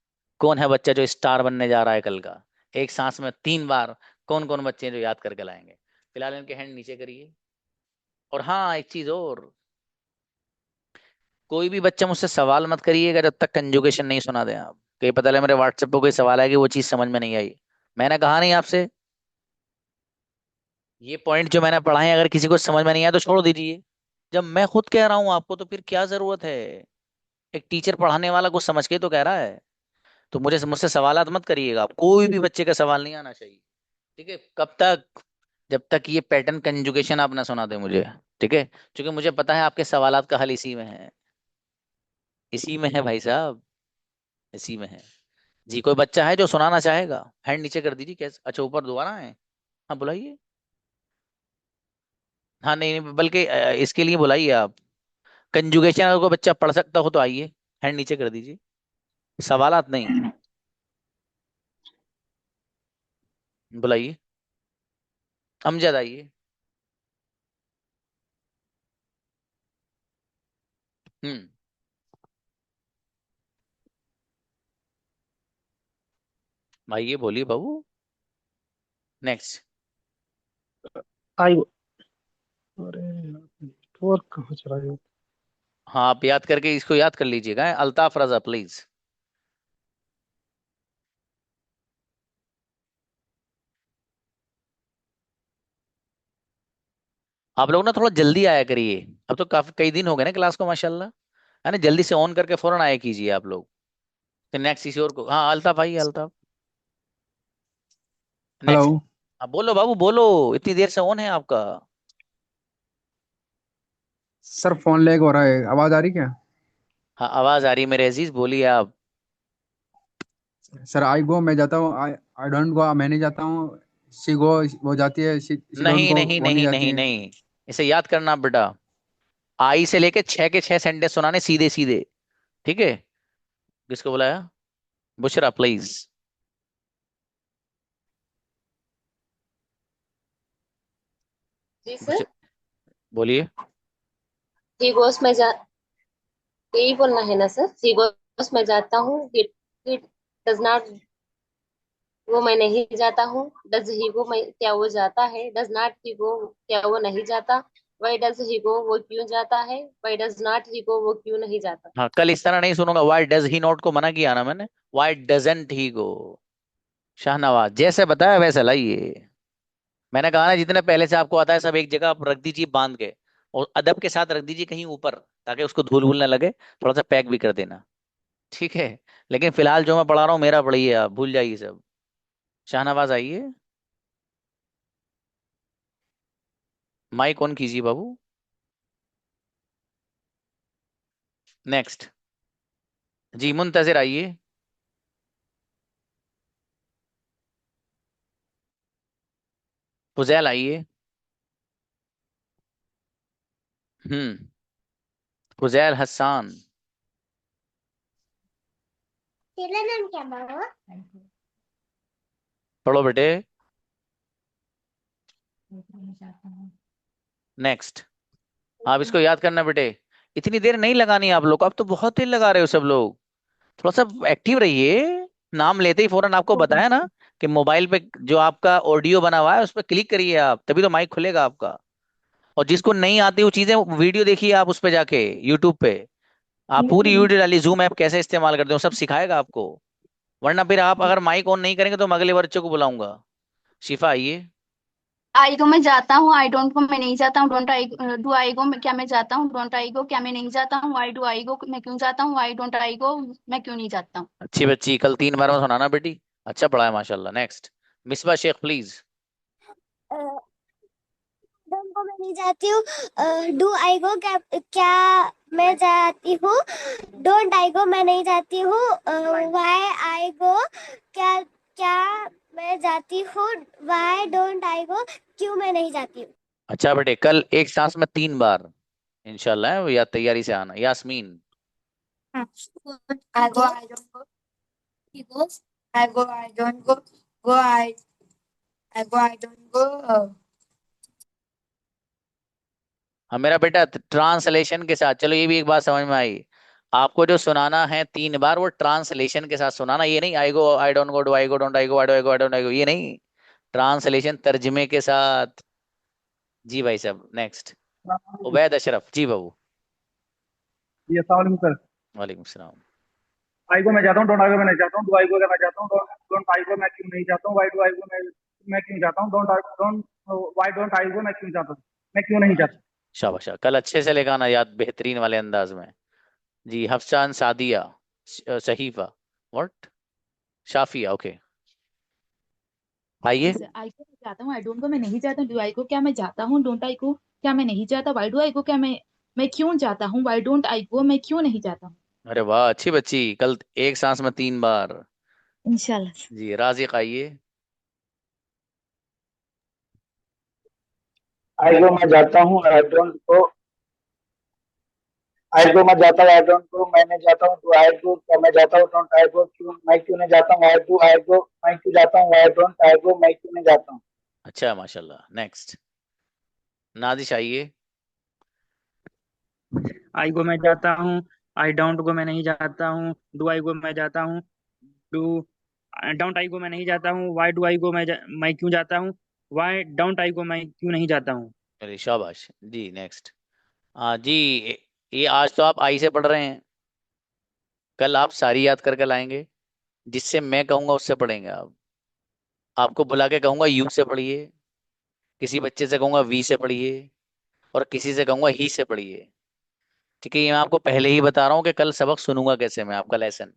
कौन है बच्चा जो स्टार बनने जा रहा है कल का। एक सांस में 3 बार कौन कौन बच्चे हैं जो याद करके लाएंगे। फिलहाल इनके हैंड नीचे करिए। और हाँ, एक चीज और, कोई भी बच्चा मुझसे सवाल मत करिएगा जब तक कंजुगेशन नहीं सुना दें आप। कहीं पता लगे मेरे व्हाट्सएप पे कोई सवाल है कि वो चीज समझ में नहीं आई। मैंने कहा नहीं आपसे, ये पॉइंट जो मैंने पढ़ा है अगर किसी को समझ में नहीं आया तो छोड़ दीजिए। जब मैं खुद कह रहा हूँ आपको तो फिर क्या जरूरत है। एक टीचर पढ़ाने वाला कुछ समझ के ही तो कह रहा है। तो मुझसे सवालात मत करिएगा आप, कोई भी बच्चे का सवाल नहीं आना चाहिए। ठीक है? कब तक? जब तक ये पैटर्न कंजुगेशन आप ना सुना दे मुझे। ठीक है? क्योंकि मुझे पता है आपके सवालात का हल इसी में है। इसी में है भाई साहब, इसी में है। जी, कोई बच्चा है जो सुनाना चाहेगा? हैंड नीचे कर दीजिए। कैसे? अच्छा, ऊपर दोबारा है। हाँ बुलाइए। हाँ नहीं नहीं, बल्कि इसके लिए बुलाइए आप। कंजुगेशन अगर कोई बच्चा पढ़ सकता हो तो आइए, हैंड नीचे कर दीजिए। सवालात नहीं, बुलाइए। अमजद आइए। हम्म। आइए, बोलिए बाबू। नेक्स्ट। आई। अरे नेटवर्क कहाँ चला गया। हाँ, आप याद करके इसको याद कर लीजिएगा। अल्ताफ रजा प्लीज। आप लोग ना थोड़ा जल्दी आया करिए। अब तो काफी कई दिन हो गए ना क्लास को, माशाल्लाह। है ना? जल्दी से ऑन करके फौरन आया कीजिए आप लोग। तो नेक्स्ट किसी और को, हाँ अल्ताफ आइए, अल्ताफ। हेलो। नेक्स्ट। हाँ बोलो बाबू बोलो, इतनी देर से ऑन है आपका। सर फोन लैग हो रहा है, आवाज आ रही क्या? हाँ आवाज आ रही है मेरे अजीज, बोलिए आप। सर आई गो मैं जाता हूँ, आई आई डोंट गो मैं नहीं जाता हूँ। शी गो वो जाती है, शी डोंट नहीं गो नहीं वो नहीं नहीं जाती नहीं है। नहीं, इसे याद करना बेटा। आई से लेके 6 के 6 सेंटेंस सुनाने सीधे सीधे। ठीक है? किसको बुलाया? बुशरा प्लीज। जी सर। बोलिए। ही गोस में जा यही बोलना है ना सर? ही गोस में जाता हूँ, ही डज नॉट वो मैं नहीं जाता हूँ, डज ही गो मैं क्या वो जाता है, डज नॉट ही गो क्या वो नहीं जाता, वाई डज ही गो वो क्यों जाता है, वाई डज नॉट ही गो वो क्यों नहीं जाता। हाँ, कल इस तरह नहीं सुनूंगा, वाई डज ही नॉट को मना किया ना मैंने। वाई डजेंट ही गो। शाहनवाज जैसे बताया वैसे लाइए। मैंने कहा ना, जितने पहले से आपको आता है सब एक जगह आप रख दीजिए बांध के, और अदब के साथ रख दीजिए कहीं ऊपर, ताकि उसको धूल वूल ना लगे। थोड़ा सा पैक भी कर देना। ठीक है? लेकिन फिलहाल जो मैं पढ़ा रहा हूँ मेरा पढ़िए, आप भूल जाइए सब। शाहनवाज आइए। माइक ऑन कीजिए बाबू। नेक्स्ट। जी मुंतजिर आइए। फुजैल आइए। हम्म। फुजैल हसन। तेरा नाम क्या बाबा? पढ़ो बेटे। नेक्स्ट। आप इसको याद करना बेटे। इतनी देर नहीं लगानी आप लोग को, अब तो बहुत देर लगा रहे हो सब लोग। थोड़ा सा एक्टिव रहिए। नाम लेते ही फौरन आपको बताया ना कि मोबाइल पे जो आपका ऑडियो बना हुआ है उस पर क्लिक करिए आप, तभी तो माइक खुलेगा आपका। और जिसको नहीं आती वो चीजें, वीडियो देखिए आप उस पे जाके यूट्यूब पे। आप पूरी वीडियो डालिए, जूम ऐप कैसे इस्तेमाल करते हो सब सिखाएगा आपको। वरना फिर आप अगर माइक ऑन नहीं करेंगे तो मैं अगले बच्चों को बुलाऊंगा। शिफा आइए। आई को मैं जाता हूँ, आई डोंट को मैं नहीं जाता हूँ, डोंट आई डू आई गो क्या मैं जाता हूँ, डोंट आई गो क्या मैं नहीं जाता हूँ, वाई डू आई गो मैं क्यों जाता हूँ, वाई डोंट आई गो मैं क्यों नहीं जाता हूँ। अच्छी बच्ची, कल 3 बार में सुनाना बेटी। अच्छा पढ़ा है माशाल्लाह। Next. Misbah Sheikh please. Don't को मैं नहीं जाती हूँ, डू आई गो क्या क्या मैं जाती हूँ, डोंट आई गो मैं नहीं जाती हूँ, वाई आई गो क्या क्या मैं जाती हूँ, वाई डोंट आई गो क्यों मैं नहीं जाती हूँ। अच्छा बेटे, कल एक सांस में 3 बार इंशाल्लाह, या तैयारी से आना। Yasmin. I go, I don't go. He goes. I go, I don't go. Go, I go, I don't go. हाँ मेरा बेटा, ट्रांसलेशन के साथ चलो, ये भी एक बात समझ में आई। आपको जो सुनाना है 3 बार, वो ट्रांसलेशन के साथ सुनाना, ये नहीं I go I don't go, do I go don't I go, I do I go I don't I go, ये नहीं। ट्रांसलेशन तर्जमे के साथ। जी भाई साहब नेक्स्ट। उबैद अशरफ जी बाबू। ये अस्सलाम सर। वालेकुम सलाम। आई को मैं जाता हूँ, डोंट आई को मैं नहीं जाता हूँ, डू आई को मैं जाता हूँ, डोंट आई को मैं क्यों नहीं जाता हूँ, वाई डू आई को मैं क्यों जाता हूँ, डोंट वाई डोंट आई को मैं क्यों जाता हूँ, मैं क्यों नहीं जाता। शाबाश, कल अच्छे से लेकर आना याद, बेहतरीन वाले अंदाज में। जी हफ्सान सादिया। सहीफा। व्हाट। शाफिया, ओके। आइए। जैसे आई को मैं जाता हूँ, आई डोंट को मैं नहीं जाता हूँ, डू आई को क्या मैं जाता हूँ, डोंट आई को क्या मैं नहीं जाता, वाई डू आई को क्या मैं क्यों जाता हूँ, वाई डोंट आई को मैं क्यों नहीं जाता हूँ। अरे वाह, अच्छी बच्ची, कल एक सांस में 3 बार। इंशाल्लाह। जी राजिक आइए। आई गो मैं जाता हूँ, आई डोंट गो। आई गो मैं जाता हूँ, आई डोंट गो मैं नहीं जाता हूँ, डू आई गो क्या मैं जाता हूँ, डोंट आई गो क्यों मैं क्यों नहीं जाता हूँ, आई डू आई गो मैं क्यों जाता हूँ, आई डोंट आई गो मैं क्यों नहीं जाता हूँ। अच्छा माशाल्लाह। नेक्स्ट। नादिश आइए। आई गो मैं जाता हूँ, आई डोंट गो मैं नहीं जाता हूँ, डू आई गो मैं जाता हूँ, डू डोंट आई गो मैं नहीं जाता हूँ, वाई डू आई गो मैं क्यों जाता हूँ, वाई डोंट आई गो मैं क्यों नहीं जाता हूँ। अरे शाबाश जी। नेक्स्ट। हाँ जी। ये आज तो आप आई से पढ़ रहे हैं, कल आप सारी याद करके लाएंगे। जिससे मैं कहूंगा उससे पढ़ेंगे आप। आपको बुला के कहूंगा यू से पढ़िए, किसी बच्चे से कहूंगा वी से पढ़िए, और किसी से कहूंगा ही से पढ़िए। ठीक है, ये मैं आपको पहले ही बता रहा हूँ कि कल सबक सुनूंगा कैसे मैं आपका लेसन।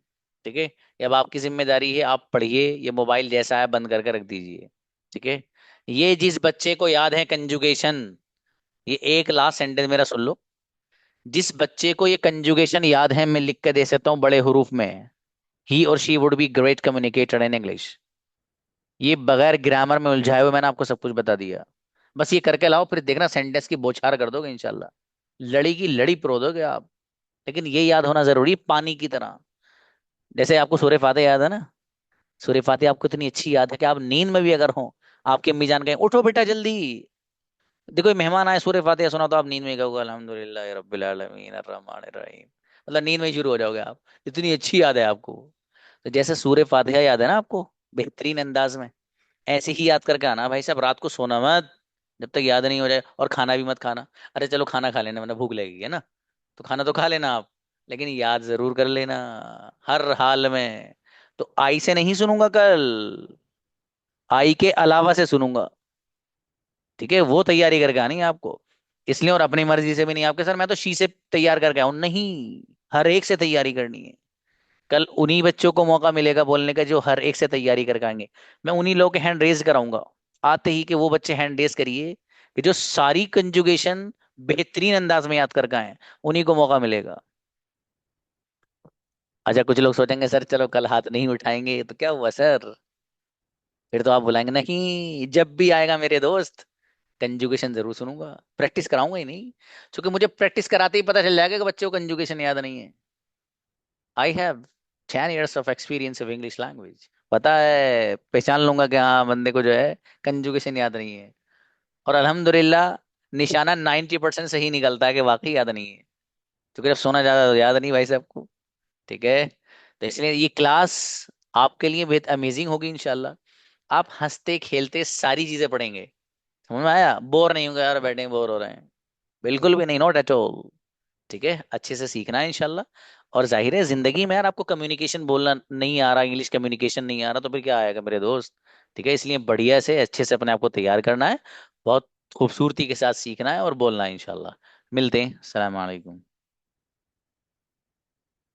ठीक है, ये अब आपकी जिम्मेदारी है, आप पढ़िए, ये मोबाइल जैसा है बंद करके रख दीजिए। ठीक है। ये जिस बच्चे को याद है कंजुगेशन, ये एक लास्ट सेंटेंस मेरा सुन लो। जिस बच्चे को ये कंजुगेशन याद है, मैं लिख के दे सकता हूँ बड़े हरूफ में, ही और she would be great communicator in English. ये बगैर ग्रामर में उलझाए हुए मैंने आपको सब कुछ बता दिया। बस ये करके लाओ, फिर देखना सेंटेंस की बौछार कर दोगे इंशाल्लाह। लड़ी की लड़ी पिरो दोगे आप। लेकिन ये याद होना जरूरी है, पानी की तरह। जैसे आपको सूर्य फातिहा याद है ना, सूर्य फातिहा आपको इतनी अच्छी याद है कि आप नींद में भी अगर हो, आपकी अम्मी जान कहें उठो बेटा जल्दी, देखो ये मेहमान आए, सूर्य फातिहा सुना, तो आप नींद में ही कहोगे अल्हम्दुलिल्लाह रब्बिल आलमीन अर्रहमानिर रहीम। मतलब नींद में ही शुरू हो जाओगे आप, इतनी अच्छी याद है आपको। तो जैसे सूर्य फातिहा याद है ना आपको बेहतरीन अंदाज में, ऐसे ही याद करके आना भाई साहब। रात को सोना मत जब तक याद नहीं हो जाए, और खाना भी मत खाना। अरे चलो खाना खा लेना, मतलब भूख लगेगी है ना, तो खाना तो खा लेना आप, लेकिन याद जरूर कर लेना हर हाल में। तो आई से नहीं सुनूंगा कल, आई के अलावा से सुनूंगा। ठीक है, वो तैयारी करके आनी है आपको। इसलिए, और अपनी मर्जी से भी नहीं आपके सर मैं तो शी से तैयार करके आऊं, नहीं, हर एक से तैयारी करनी है। कल उन्हीं बच्चों को मौका मिलेगा बोलने का जो हर एक से तैयारी करके आएंगे। मैं उन्हीं लोगों के हैंड रेज कराऊंगा आते ही, कि वो बच्चे हैंड रेज करिए कि जो सारी कंजुगेशन बेहतरीन अंदाज में याद करके आए, उन्हीं को मौका मिलेगा। अच्छा कुछ लोग सोचेंगे सर चलो कल हाथ नहीं उठाएंगे तो क्या हुआ सर, फिर तो आप बुलाएंगे नहीं, जब भी आएगा मेरे दोस्त कंजुगेशन जरूर सुनूंगा, प्रैक्टिस कराऊंगा ही नहीं, क्योंकि मुझे प्रैक्टिस कराते ही पता चल जाएगा कि बच्चों को कंजुगेशन याद नहीं है। I have 10 years of experience of English language, पता है, पहचान लूंगा कि हाँ बंदे को जो है कंजुगेशन याद नहीं है। और अल्हम्दुलिल्लाह निशाना 90% सही निकलता है कि वाकई याद नहीं है, क्योंकि जब सोना ज्यादा तो याद नहीं भाई साहब को। ठीक है, तो इसलिए ये क्लास आपके लिए बेहद अमेजिंग होगी इंशाल्लाह। आप हंसते खेलते सारी चीजें पढ़ेंगे, समझ में आया? बोर नहीं होंगे यार बैठे बोर हो रहे हैं, बिल्कुल भी नहीं, नॉट एट ऑल। ठीक है, अच्छे से सीखना है इंशाल्लाह। और जाहिर है जिंदगी में यार आपको कम्युनिकेशन बोलना नहीं आ रहा, इंग्लिश कम्युनिकेशन नहीं आ रहा, तो फिर क्या आएगा मेरे दोस्त? ठीक है, इसलिए बढ़िया से अच्छे से अपने आप को तैयार करना है, बहुत खूबसूरती के साथ सीखना है और बोलना है इंशाल्लाह। मिलते हैं, सलाम अलैकुम।